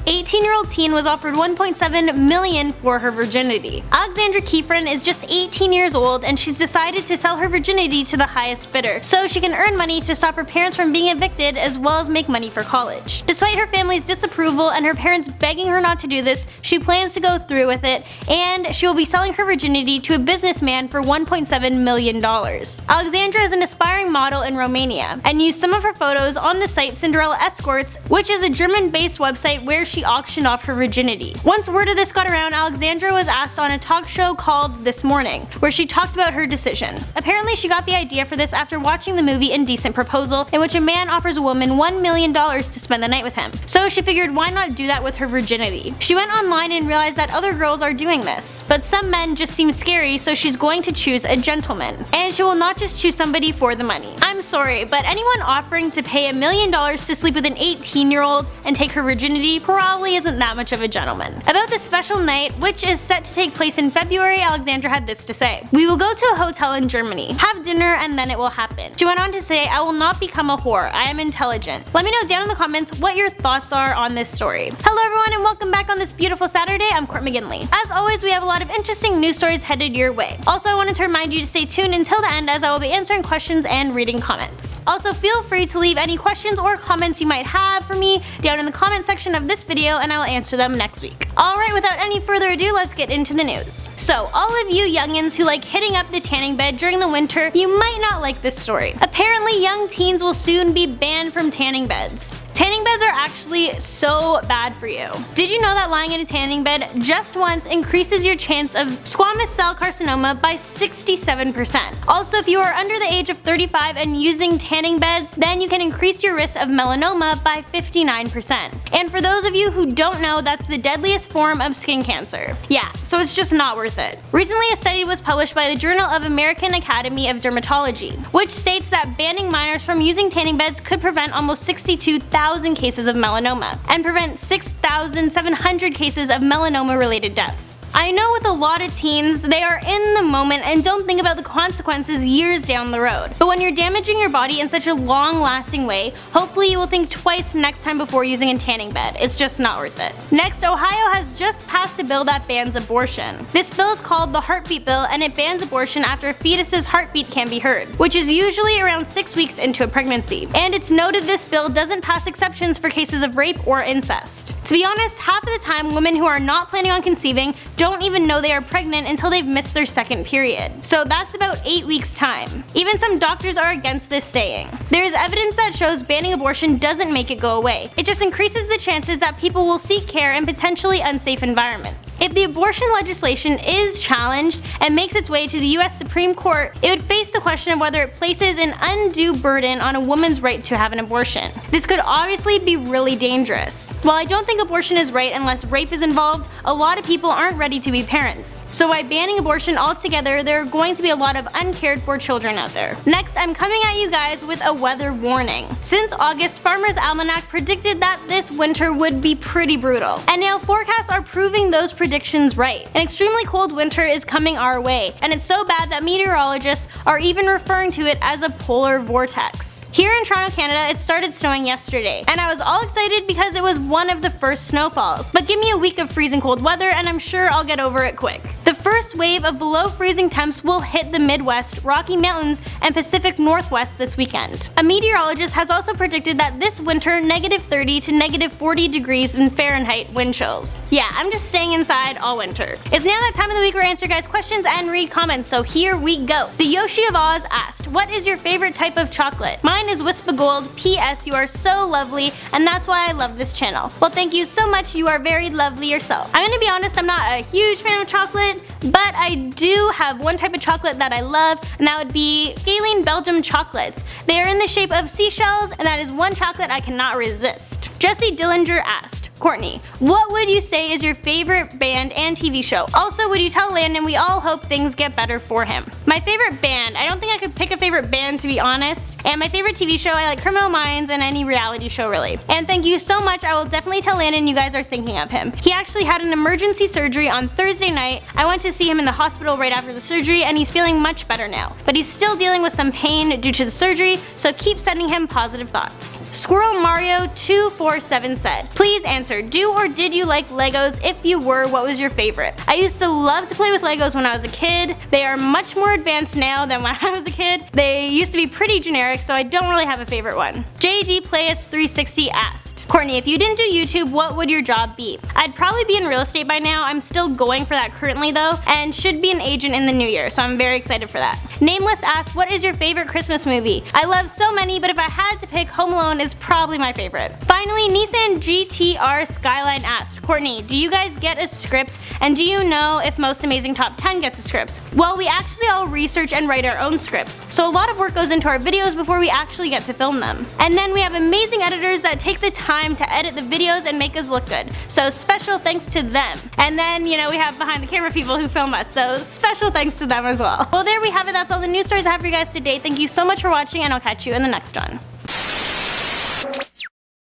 18-year-old teen was offered $1.7 million for her virginity. Aleexandra Khefren is just 18 years old and she's decided to sell her virginity to the highest bidder, so she can earn money to stop her parents from being evicted as well as make money for college. Despite her family's disapproval and her parents begging her not to do this, she plans to go through with it, and she will be selling her virginity to a businessman for $1.7 million. Alexandra is an aspiring model in Romania and used some of her photos on the site Cinderella Escorts, which is a German-based website where she auctioned off her virginity. Once word of this got around, Alexandra was asked on a talk show called This Morning, where she talked about her decision. Apparently, she got the idea for this after watching the movie Indecent Proposal, in which a man offers a woman $1 million to spend the night with him. So she figured, why not do that with her virginity? She went online and realized that other girls are doing this, but some men just seem scary, so she's going to choose a gentleman. And she will not just choose somebody for the money. I'm sorry, but anyone offering to pay $1 million to sleep with an 18-year-old and take her virginity probably isn't that much of a gentleman. About this special night, which is set to take place in February, Alexandra had this to say: "We will go to a hotel in Germany, have dinner, and then it will happen." She went on to say, "I will not become a whore. I am intelligent." Let me know down in the comments what your thoughts are on this story. Hello everyone and welcome back on this beautiful Saturday. I'm Court McGinley. As always, we have a lot of interesting news stories headed your way. Also, I wanted to remind you to stay tuned until the end as I will be answering questions and reading comments. Also, feel free to leave any questions or comments you might have for me down in the comment section of this video and I will answer them next week. Alright, without any further ado, let's get into the news. So, all of you youngins who like hitting up the tanning bed during the winter, you might not like this story. Apparently, young teens will soon be banned from tanning beds. Tanning beds are actually so bad for you. Did you know that lying in a tanning bed just once increases your chance of squamous cell carcinoma by 67%? Also, if you are under the age of 35 and using tanning beds, then you can increase your risk of melanoma by 59%. And for those of you who don't know, that's the deadliest form of skin cancer. Yeah, so it's just not worth it. Recently, a study was published by the Journal of American Academy of Dermatology, which states that banning minors from using tanning beds could prevent almost 62,000 cases of melanoma and prevent 6,700 cases of melanoma-related deaths. I know with a lot of teens, they are in the moment and don't think about the consequences years down the road. But when you're damaging your body in such a long-lasting way, hopefully you will think twice next time before using a tanning bed. It's just not worth it. Next, Ohio has just passed a bill that bans abortion. This bill is called the Heartbeat Bill and it bans abortion after a fetus's heartbeat can be heard, which is usually around 6 weeks into a pregnancy. And it's noted this bill doesn't pass exceptions for cases of rape or incest. To be honest, half of the time women who are not planning on conceiving don't even know they are pregnant until they've missed their second period. So that's about 8 weeks time. Even some doctors are against this saying. There is evidence that shows banning abortion doesn't make it go away. It just increases the chances that people will seek care in potentially unsafe environments. If the abortion legislation is challenged and makes its way to the US Supreme Court, it would face the question of whether it places an undue burden on a woman's right to have an abortion. This could obviously be really dangerous. While I don't think abortion is right unless rape is involved, a lot of people aren't ready to be parents. So by banning abortion altogether, there are going to be a lot of uncared for children out there. Next, I'm coming at you guys with a weather warning. Since August, Farmer's Almanac predicted that this winter would be pretty brutal. And now forecasts are proving those predictions right. An extremely cold winter is coming our way, and it's so bad that meteorologists are even referring to it as a polar vortex. Here in Toronto, Canada, it started snowing yesterday, and I was all excited because it was one of the first snowfalls. But give me a week of freezing cold weather and I'm sure I'll get over it quick. The first wave of below freezing temps will hit the Midwest, Rocky Mountains, and Pacific Northwest this weekend. A meteorologist has also predicted that this winter -30 to -40 degrees in Fahrenheit wind chills. Yeah, I'm just staying inside all winter. It's now that time of the week where I answer guys' questions and read comments, so here we go. The Yoshi of Oz asked, "What is your favorite type of chocolate?" Mine is Wispa Gold. P.S. You are so lovely, and that's why I love this channel. Well, thank you so much. You are very lovely yourself. I'm gonna be honest, I'm not a huge fan of chocolate, but I do have one type of chocolate that I love, and that would be Galeen Belgium chocolates. They are in the shape of seashells, and that is one chocolate I cannot resist. Jesse Dillinger asked, "Courtney, what would you say is your favorite band and TV show? Also, would you tell Landon we all hope things get better for him?" My favorite band, I don't think I could pick a favorite band to be honest. And my favorite TV show, I like Criminal Minds and any reality show really. And thank you so much, I will definitely tell Landon you guys are thinking of him. He actually had an emergency surgery on Thursday night. I went to see him in the hospital right after the surgery and he's feeling much better now. But he's still dealing with some pain due to the surgery, so keep sending him positive thoughts. Squirrel Mario 247 said, "Please answer answer. Do or did you like Legos? If you were, what was your favorite? I used to love to play with Legos when I was a kid. They are much more advanced now than when I was a kid. They used to be pretty generic, so I don't really have a favorite one. JD Playus 360 asked, Courtney, if you didn't do YouTube, what would your job be? I'd probably be in real estate by now. I'm still going for that currently though, and should be an agent in the new year, so I'm very excited for that. Nameless asked, what is your favorite Christmas movie? I love so many, but if I had to pick, Home Alone is probably my favorite. Finally, Nissan GTR Skyline asked, Courtney, do you guys get a script, and do you know if Most Amazing Top 10 gets a script? Well, we actually all research and write our own scripts, so a lot of work goes into our videos before we actually get to film them. And then we have amazing editors that take the time to edit the videos and make us look good, so special thanks to them. And then, we have behind the camera people who film us, so special thanks to them as well. Well, there we have it. That's all the news stories I have for you guys today. Thank you so much for watching, and I'll catch you in the next one.